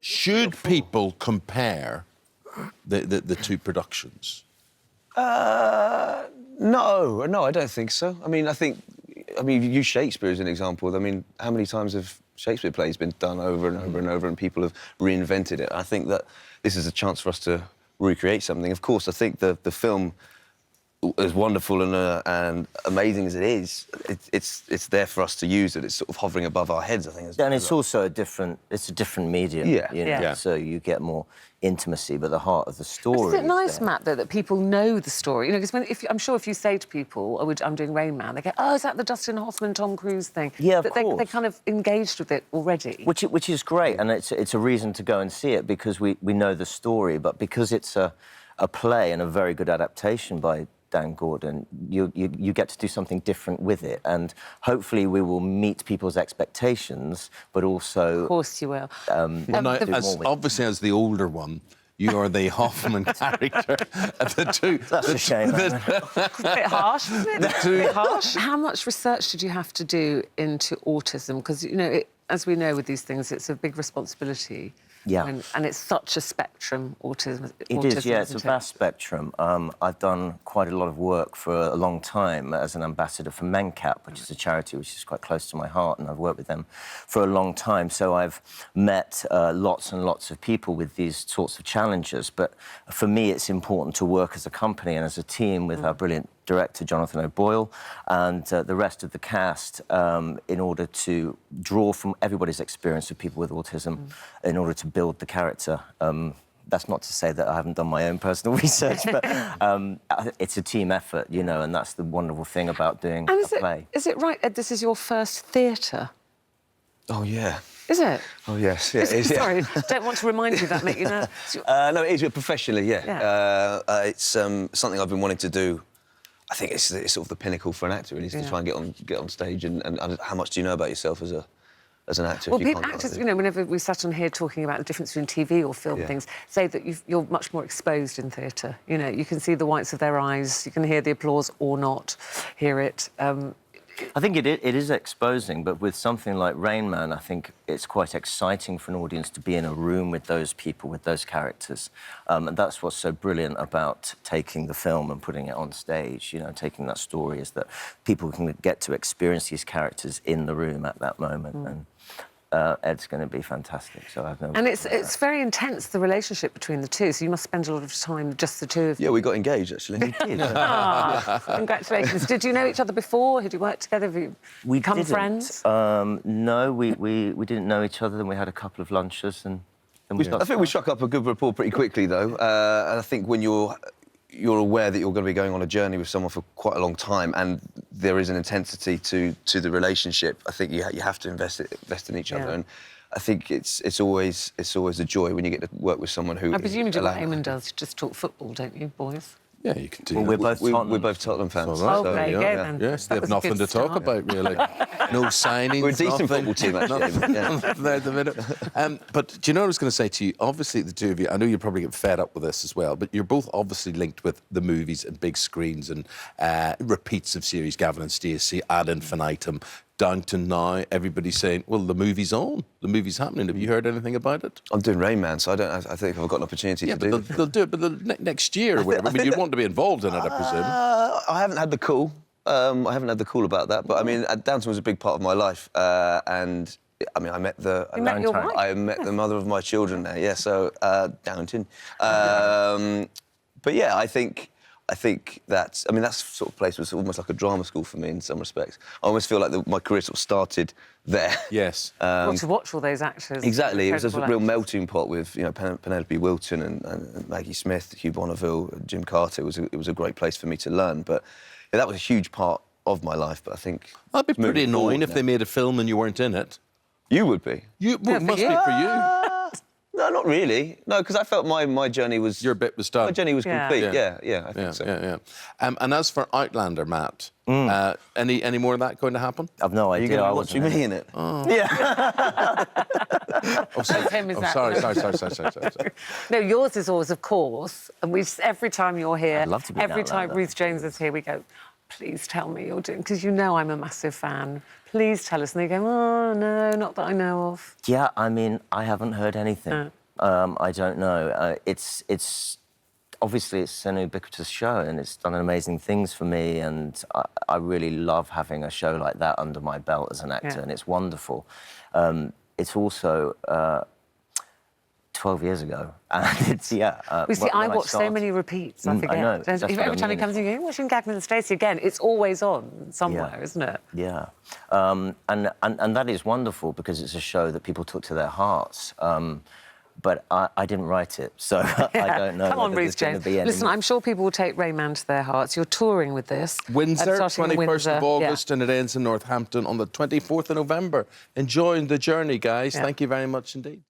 Should people compare the two productions? No, I don't think so. I mean, you use Shakespeare as an example. I mean, how many times have Shakespeare plays been done over and over and over, and people have reinvented it? I think that this is a chance for us to recreate something. Of course, I think the film, as wonderful and amazing as it is, it's there for us to use it. It's sort of hovering above our heads, I think. And it's also a different medium. Yeah. You know? So you get more intimacy, but the heart of the story. Is it nice, Matt, though, that people know the story? You know, because I'm sure if you say to people, I'm doing Rain Man, they go, oh, is that the Dustin Hoffman, Tom Cruise thing? Yeah, of course. They're kind of engaged with it already. Which is great, and it's a reason to go and see it, because we know the story, but because it's a play and a very good adaptation by Dan Gordon, you get to do something different with it, and hopefully we will meet people's expectations, but also... Of course you will. Obviously, as the older one, you are the Hoffman character. That's a shame. A bit harsh, isn't it? Bit harsh. How much research did you have to do into autism? Because, you know, as we know with these things, it's a big responsibility. Yeah. And it's such a spectrum, autism. It is, yeah, it's a vast spectrum. I've done quite a lot of work for a long time as an ambassador for MenCap, which is a charity which is quite close to my heart, and I've worked with them for a long time. So I've met lots and lots of people with these sorts of challenges. But for me, it's important to work as a company and as a team with our brilliant director, Jonathan O'Boyle, and the rest of the cast in order to draw from everybody's experience of people with autism in order to build the character. That's not to say that I haven't done my own personal research, but it's a team effort, you know, and that's the wonderful thing about doing a play. Is it right, Ed, this is your first theatre? Oh, yeah. Is it? Oh, yes. Yeah, it is, yeah. Sorry, don't want to remind you that, mate, you know. No, it is, professionally, yeah. It's something I've been wanting to do. I think it's sort of the pinnacle for an actor, really, to try and get on stage. And how much do you know about yourself as an actor? Well, actors, you know, whenever we sat on here talking about the difference between TV or film things, say that you're much more exposed in theatre. You know, you can see the whites of their eyes, you can hear the applause or not hear it. I think it is exposing, but with something like Rain Man, I think it's quite exciting for an audience to be in a room with those people, with those characters. And that's what's so brilliant about taking the film and putting it on stage, you know, taking that story, is that people can get to experience these characters in the room at that moment. And Ed's going to be fantastic, so I have no... And it's very intense, the relationship between the two, so you must spend a lot of time, just the two of you. Yeah, we got engaged, actually. We did. Congratulations. Did you know each other before? Had you worked together? Have you become friends? No, we didn't know each other, then we had a couple of lunches, and I think we struck up a good rapport pretty quickly, though. And I think when you're aware that you're going to be going on a journey with someone for quite a long time, and there is an intensity to the relationship, I think you have to invest in each other. And I think it's always a joy when you get to work with someone who... I presume you do what Eamonn does, just talk football, don't you, boys? Yeah, you can do that. We're both Tottenham fans. Right. Oh, there you go, then. Yes, they have nothing to talk about, really. No signings, We're a decent football team, actually. There at the minute. But do you know what I was going to say to you? Obviously, the two of you, I know you probably get fed up with this as well, but you're both obviously linked with the movies and big screens and repeats of series, Gavin and Stacey, ad infinitum. Downton now, everybody's saying, well, the movie's on. The movie's happening. Have you heard anything about it? I'm doing Rain Man, so I think I've got an opportunity to do it. They'll do it, but next year or whatever. I mean, you'd want to be involved in it, I presume. I haven't had the call. I haven't had the call about that, but I mean, Downton was a big part of my life, and I mean, I met the mother of my children there. Yeah, so Downton. But yeah, I think that sort of place was almost like a drama school for me in some respects. I almost feel like my career sort of started there. Yes. Well, to watch all those actors. Exactly. It was a real melting pot with, you know, Penelope Wilton and Maggie Smith, Hugh Bonneville, Jim Carter. It was a great place for me to learn. But yeah, that was a huge part of my life. But I think that'd be pretty annoying if they made a film and you weren't in it. You would be. It must be for you. No, not really. No, because I felt my journey was... Your bit was done. My journey was complete, I think so. Yeah. And as for Outlander, Matt, any more of that going to happen? I've no idea. You're going to be watching me in it? Oh. Yeah. Sorry. No, yours is always, of course, and every time you're here, I'd love to be every time Outlander. Ruth Jones is here, we go, please tell me you're doing, because you know I'm a massive fan. Please tell us. And they go, oh, no, not that I know of. Yeah, I mean, I haven't heard anything. I don't know. It's obviously it's an ubiquitous show and it's done amazing things for me, and I really love having a show like that under my belt as an actor, and it's wonderful. It's also 12 years ago, and it's We see, I watch so many repeats. I forget. I know. Every time it comes in, you're watching Gavin and Stacey again. It's always on somewhere, isn't it? Yeah, and that is wonderful because it's a show that people took to their hearts. But I didn't write it, so I don't know. Come on, Ruth James. Listen, I'm sure people will take Rayman to their hearts. You're touring with this. Windsor, 21st of August, and it ends in Northampton on the 24th of November. Enjoy the journey, guys. Thank you very much indeed.